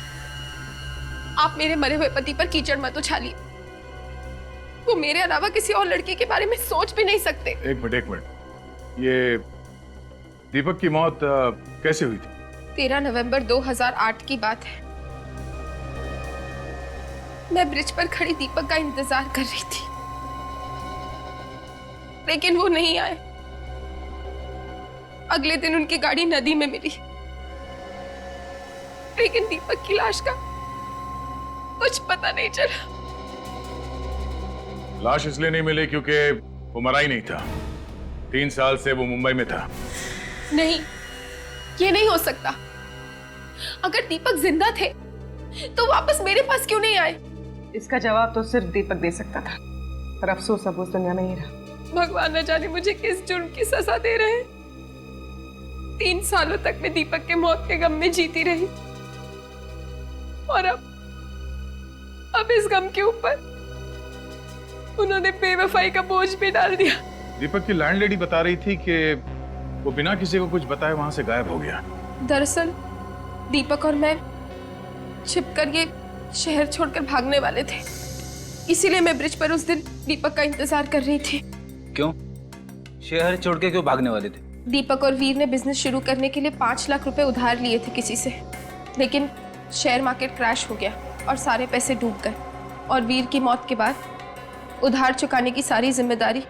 S3: आप मेरे मरे हुए पति पर कीचड़ मत उछालिए। वो मेरे अलावा किसी और लड़की के बारे में सोच भी नहीं सकते।
S19: एक मिनट, ये दीपक की मौत कैसे हुई थी?
S3: 13 नवंबर 2008 की बात है। मैं ब्रिज पर खड़ी दीपक का इंतजार कर रही थी, लेकिन वो नहीं आए। अगले दिन उनकी गाड़ी नदी में मिली, लेकिन दीपक की लाश का कुछ पता नहीं चला।
S19: लाश इसलिए नहीं मिली क्योंकि वो मरा ही नहीं था। 3 साल से वो मुंबई में था।
S3: नहीं, ये नहीं हो सकता। अगर दीपक जिंदा थे तो वापस मेरे पास क्यों नहीं आए?
S21: इसका जवाब तो सिर्फ दीपक दे सकता था, पर अफसोस अब उस दुनिया में ही रहा।
S3: भगवान न जाने मुझे किस जुर्म की सजा दे रहे हैं। 3 सालों तक मैं दीपक के मौत के गम में जीती रही, और अब इस गम के ऊपर उन्होंने बेवफाई का बोझ भी डाल दिया।
S19: दीपक की लैंडलेडी बता रही थी कि वो बिना किसी को कुछ बताए वहां से गायब हो गया।
S3: दरअसल दीपक और मैं छिपकर ये शहर छोड़कर भागने वाले थे, इसीलिए मैं ब्रिज पर उस दिन दीपक का इंतजार कर रही थी।
S14: क्यों? शहर छोड़ के क्यों भागने वाले थे?
S3: दीपक और वीर ने बिजनेस शुरू करने के लिए 5 लाख रुपए उधार लिए थे किसी से, लेकिन शेयर मार्केट क्रैश हो गया और सारे पैसे डूब गए। और वीर की मौत के बाद उधार चुकाने की सारी जिम्मेदारी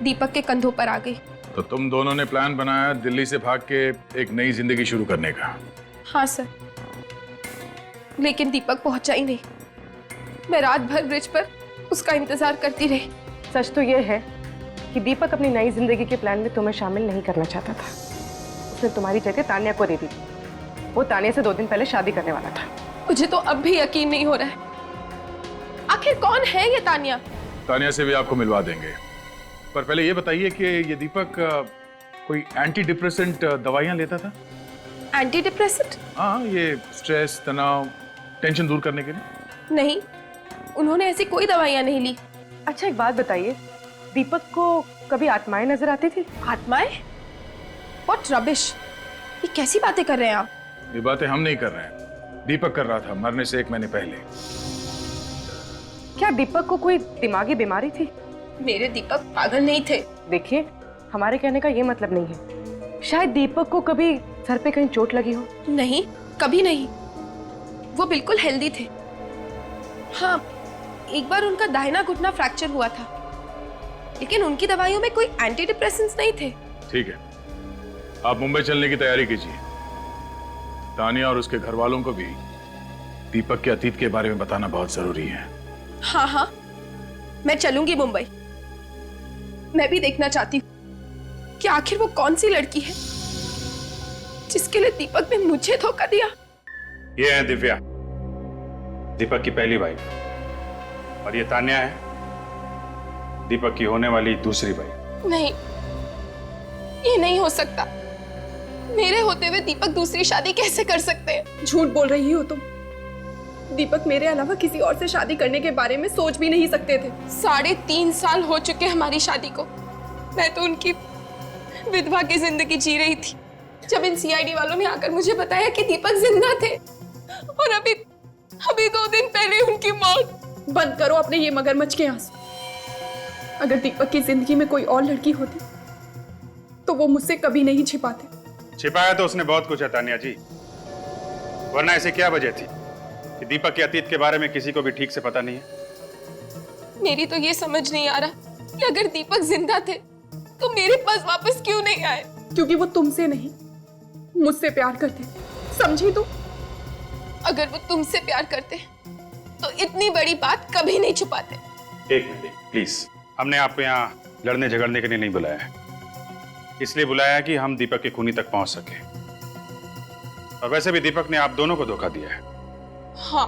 S3: दीपक के कंधों पर आ गई।
S19: तो तुम दोनों ने प्लान बनाया दिल्ली से भाग के एक नई जिंदगी शुरू करने का?
S3: हाँ सर, लेकिन दीपक पहुंचा ही नहीं। मैं रात भर ब्रिज पर उसका इंतजार करती रही।
S21: सच तो ये है कि दीपक अपनी नई जिंदगी के प्लान में तुम्हें शामिल नहीं करना चाहता था। उसने तुम्हारी जगह तान्या को दे दी। वो तान्या से 2 दिन पहले शादी करने वाला था।
S3: मुझे तो अब भी यकीन नहीं हो रहा है, आखिर कौन है ये तान्या?
S19: तान्या से भी आपको मिलवा देंगे, पर पहले ये बताइए कि ये दीपक कोई एंटी डिप्रेसेंट दवाइयां लेता था?
S3: Anti depressant?
S19: हाँ, ये स्ट्रेस, तनाव, टेंशन दूर करने के लिए।
S3: नहीं, उन्होंने ऐसी कोई दवाइयां नहीं ली।
S21: अच्छा एक बात बताइए, दीपक को कभी आत्माएं नजर आती थी?
S3: आत्माएं? व्हाट रबिश, ये कैसी बातें कर रहे हैं आप?
S19: ये बातें हम नहीं कर रहे हैं, दीपक कर रहा था मरने से 1 महीने पहले।
S21: क्या दीपक को कोई दिमागी बीमारी थी?
S3: मेरे दीपक पागल नहीं थे।
S21: देखिए, हमारे कहने का ये मतलब नहीं है, शायद दीपक को कभी सर पे कहीं चोट लगी हो।
S3: नहीं, कभी नहीं, वो बिल्कुल हेल्दी थे। हाँ, एक बार उनका दाहिना घुटना फ्रैक्चर हुआ था, लेकिन उनकी दवाइयों में कोई एंटी डिप्रेसेंट्स नहीं थे।
S19: ठीक है, आप मुंबई चलने की तैयारी कीजिए। तानिया और उसके घर वालों को भी दीपक के अतीत के बारे में बताना बहुत जरूरी है।
S3: हाँ हाँ, मैं चलूंगी मुंबई। मैं भी देखना चाहती हूँ कि आखिर वो कौन सी लड़की है जिसके लिए दीपक ने मुझे धोखा दिया।
S4: ये है दिव्या, दीपक की पहली वाइफ, और ये तान्या है, दीपक की होने वाली दूसरी वाइफ।
S3: नहीं, ये नहीं हो सकता। मेरे होते हुए दीपक दूसरी शादी कैसे कर सकते हैं?
S6: झूठ बोल रही हो तुम। दीपक मेरे अलावा किसी और से शादी करने के बारे में सोच भी नहीं सकते थे।
S3: 3.5 साल हो चुके हमारी शादी को। मैं तो उनकी विधवा की जिंदगी जी रही थी, जब इन सीआईडी वालों ने आकर मुझे बताया कि दीपक जिंदा थे, और अभी 2 दिन पहले उनकी मौत।
S6: बंद करो अपने ये मगरमच्छ के आंसू। अगर दीपक की जिंदगी में कोई और लड़की होती तो वो मुझसे कभी नहीं छिपाते।
S4: छिपाया तो उसने बहुत कुछ है तान्या जी, वरना ऐसे क्या वजह थी कि दीपक के अतीत के बारे में किसी को भी ठीक से पता नहीं है?
S3: मेरी तो ये समझ नहीं आ रहा कि अगर दीपक जिंदा थे तो मेरे पास वापस क्यों नहीं आए?
S6: क्योंकि वो तुमसे नहीं, मुझसे प्यार करते, समझी तू?
S3: अगर वो तुमसे प्यार करते तो इतनी बड़ी बात कभी नहीं छुपाते।
S4: एक मिनट प्लीज, हमने आपको यहाँ लड़ने झगड़ने के लिए नहीं बुलाया है, इसलिए बुलाया है कि हम दीपक के खूनी तक पहुंच सके। और वैसे भी दीपक ने आप दोनों को धोखा दिया है।
S3: हाँ,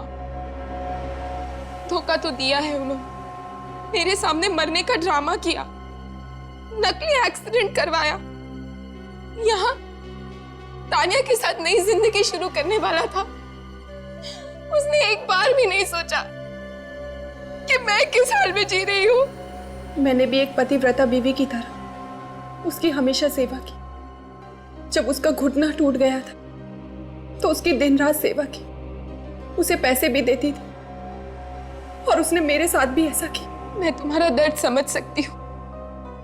S3: धोखा तो दिया है उन्होंने। मेरे सामने मरने का ड्रामा किया, नकली एक्सीडेंट करवाया, यहाँ तान्या के साथ नई जिंदगी शुरू करने वाला था। उसने एक बार भी नहीं सोचा कि मैं किस हाल में जी रही हूँ।
S6: मैंने भी एक पतिव्रता बीवी की तरह उसकी हमेशा सेवा की। जब उसका घुटना टूट गया था तो उसकी दिन रात सेवा की, उसे पैसे भी देती थी, और उसने मेरे साथ भी ऐसा की।
S3: मैं तुम्हारा दर्द समझ सकती हूँ।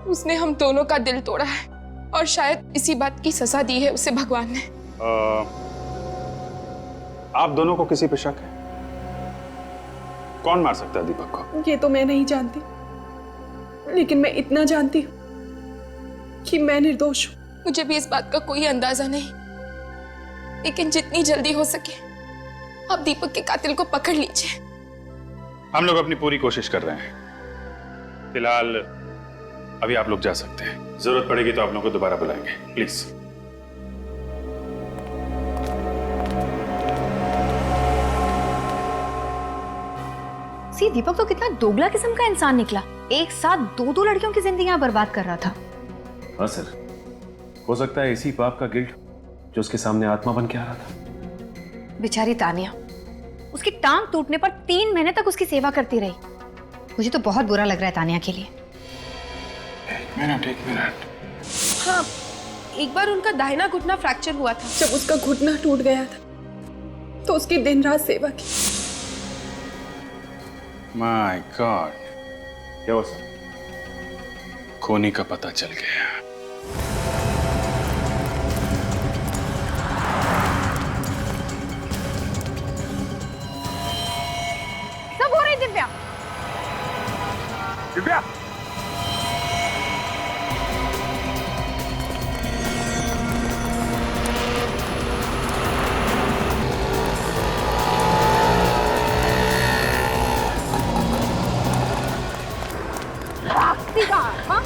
S3: उसने हम दोनों का दिल तोड़ा है, और शायद इसी बात की सजा दी है उसे भगवान ने।
S4: आप दोनों को किसी पे शक है? कौन मार सकता है दीपक को?
S6: ये तो मैं नहीं जानती, लेकिन मैं इतना जानती हूँ कि मैं निर्दोष हूँ।
S3: मुझे भी इस बात का कोई अंदाजा नहीं, लेकिन जितनी जल्दी हो सके आप दीपक के कातिल को पकड़ लीजिए।
S4: हम लोग अपनी पूरी कोशिश कर रहे हैं। फिलहाल अभी आप लोग जा सकते हैं, जरूरत पड़ेगी तो आप लोगों को दोबारा बुलाएंगे, प्लीज।
S5: सी, दीपक तो कितना दोगला किस्म का इंसान निकला। एक साथ 2 लड़कियों की जिंदगियां बर्बाद कर रहा था।
S11: हाँ सर, हो सकता है इसी पाप का गिल्ट जो उसके सामने आत्मा बन के आ रहा था।
S5: बेचारी तानिया, उसकी टांग टूटने पर 3 महीने तक उसकी सेवा करती रही। मुझे तो बहुत बुरा लग रहा है तानिया के लिए।
S19: एक मिनट।
S3: हाँ, एक बार उनका दाहिना घुटना फ्रैक्चर हुआ था।
S6: जब उसका घुटना टूट गया था तो उसकी दिन रात सेवा की।
S4: माय गॉड,
S11: क्या हुआ सर?
S4: खूनी का पता चल गया।
S21: सब हो रही दिव्या।
S19: दिव्या,
S21: हाँ?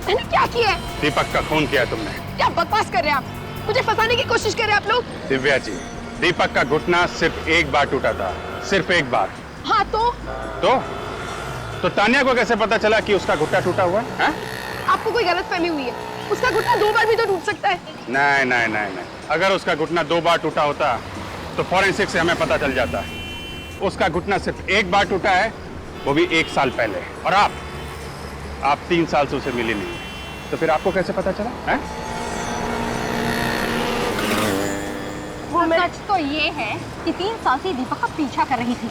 S21: मैंने क्या किया है?
S4: दीपक का खून किया तुमने।
S21: क्या बकवास कर रहे हैं आप? मुझे फंसाने की कोशिश कर रहे हैं आप लोग।
S4: दिव्या जी, दीपक का घुटना सिर्फ एक बार टूटा था, सिर्फ एक बार।
S21: हाँ
S4: तो तानिया को कैसे पता चला कि उसका घुटना टूटा हुआ है?
S21: आपको कोई गलतफहमी हुई है। उसका घुटना 2 बार भी तो टूट सकता है।
S4: नहीं नहीं नहीं नहीं, अगर उसका घुटना 2 बार टूटा होता तो फॉरेंसिक से हमें पता चल जाता। उसका घुटना सिर्फ एक बार टूटा है, वो भी 1 साल पहले। और आप 3 साल से उसे मिली नहीं, तो फिर आपको कैसे पता चला है?
S21: सच तो ये है कि 3 साल से दीपक का पीछा कर रही थी।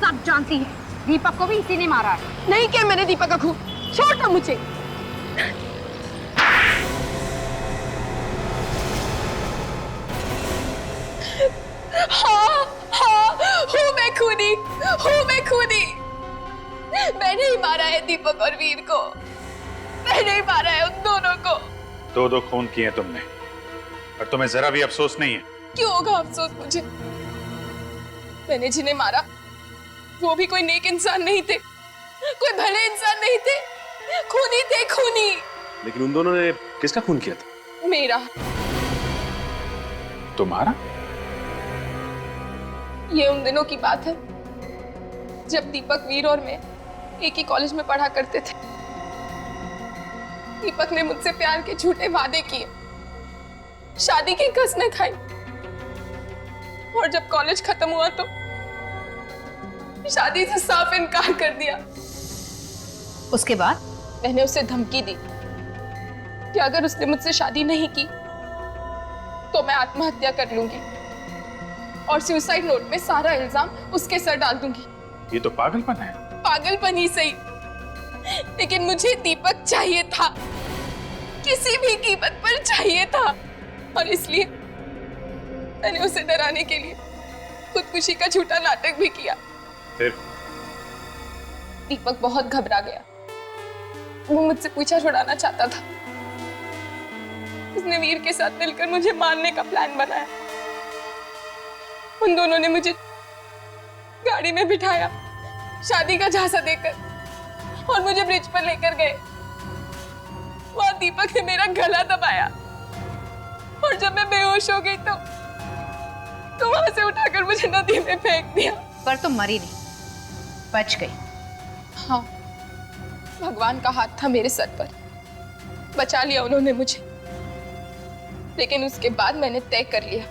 S21: सब जानती है दीपक को भी इसी ने मारा है। नहीं क्या मैंने दीपक का खून? छोड़ दो मुझे।
S3: हाँ, हूँ मैं खूनी। मैंने ही मारा है दीपक और वीर को। मैंने ही मारा है उन दोनों को।
S4: 2 खून किए तुमने, और तुम्हें जरा भी अफसोस नहीं है?
S3: क्यों होगा अफसोस मुझे? मैंने जिन्हें मारा वो भी कोई नेक इंसान नहीं थे, कोई भले इंसान नहीं थे, खूनी थे, खूनी।
S11: लेकिन उन दोनों ने किसका खून किया था?
S3: मेरा।
S4: तुम्हारा?
S3: ये उन दिनों की बात है जब दीपक, वीर और मैं एक ही कॉलेज में पढ़ा करते थे। दीपक ने मुझसे प्यार के झूठे वादे किए, शादी की कसमें खाई, और जब कॉलेज खत्म हुआ तो शादी से साफ इनकार कर दिया।
S21: उसके बाद
S3: मैंने उसे धमकी दी कि अगर उसने मुझसे शादी नहीं की तो मैं आत्महत्या कर लूंगी और सुसाइड नोट में सारा इल्जाम उसके सर डाल दूंगी।
S4: ये तो पागलपन है।
S3: पागलपन ही सही, लेकिन मुझे दीपक चाहिए था, किसी भी कीमत पर चाहिए था, और इसलिए मैंने उसे डराने के लिए खुदकुशी का झूठा नाटक भी किया।
S4: फिर
S3: दीपक बहुत घबरा गया। वो मुझसे पीछा छुड़ाना चाहता था। उसने वीर के साथ मिलकर मुझे मारने का प्लान बनाया। उन दोनों ने मुझे गाड़ी में बिठाया, शादी का झांसा देकर, और मुझे ब्रिज पर लेकर गए। वहां दीपक ने मेरा गला दबाया, और जब मैं बेहोश हो गई तो वहां से उठाकर मुझे नदी में फेंक दिया।
S21: पर तुम मरी नहीं, बच गई।
S3: हाँ, भगवान का हाथ था मेरे सर पर, बचा लिया उन्होंने मुझे। लेकिन उसके बाद मैंने तय कर लिया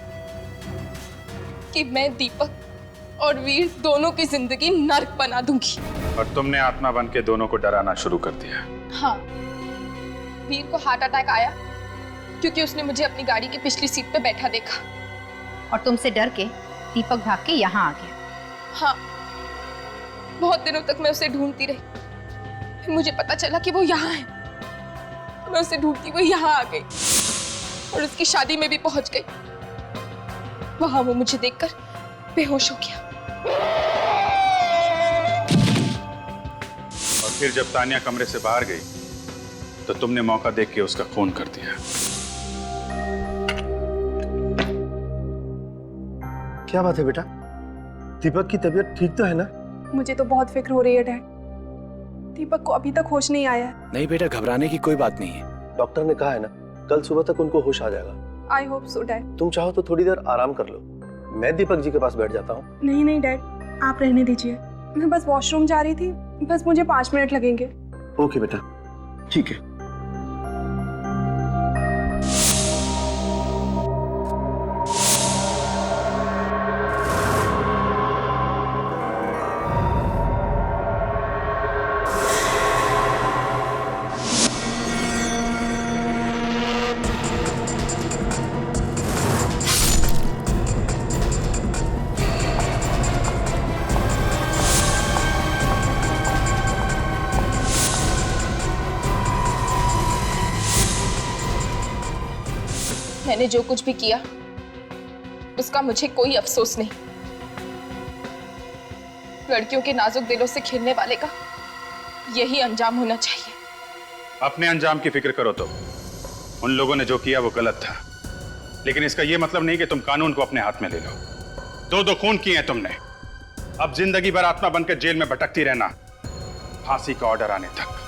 S3: कि मैं दीपक और वीर दोनों की जिंदगी नर्क बना दूंगी।
S4: और तुमने आत्मा बन के दोनों को डराना शुरू कर दिया।
S3: हाँ, वीर को हार्ट अटैक आया क्योंकि उसने मुझे अपनी गाड़ी की पिछली सीट पर बैठा देखा।
S21: और तुमसे डर के दीपक भाग के यहाँ आ गया।
S3: हाँ, बहुत दिनों तक मैं उसे ढूंढती रही, फिर मुझे पता चला कि वो यहाँ है। मैं उसे ढूंढती हुई यहाँ आ गई और उसकी शादी में भी पहुंच गई। वहां वो मुझे देखकर बेहोश हो गया।
S4: और फिर जब तानिया कमरे से बाहर गई तो तुमने मौका देख के उसका खून कर दिया।
S8: क्या बात है बेटा? दीपक की तबीयत ठीक तो है ना?
S6: मुझे तो बहुत फिक्र हो रही है डैड। दीपक को अभी तक होश नहीं आया है।
S16: नहीं बेटा, घबराने की कोई बात नहीं है।
S8: डॉक्टर ने कहा है ना, कल सुबह तक उनको होश आ जाएगा।
S6: I hope so dad.
S8: तुम चाहो तो थोड़ी देर आराम कर लो, मैं दीपक जी के पास बैठ जाता हूँ।
S6: नहीं नहीं डैड, आप रहने दीजिए। मैं बस वॉशरूम जा रही थी, बस मुझे 5 मिनट लगेंगे।
S8: ओके बेटा, ठीक है।
S3: मैंने जो कुछ भी किया उसका मुझे कोई अफसोस नहीं। लड़कियों के नाजुक दिलों से खेलने वाले का यही अंजाम होना चाहिए।
S4: अपने अंजाम की फिक्र करो। तो उन लोगों ने जो किया वो गलत था, लेकिन इसका यह मतलब नहीं कि तुम कानून को अपने हाथ में ले लो। दो खून किए हैं तुमने, अब जिंदगी भर आत्मा बनकर जेल में भटकती रहना, फांसी का ऑर्डर आने तक।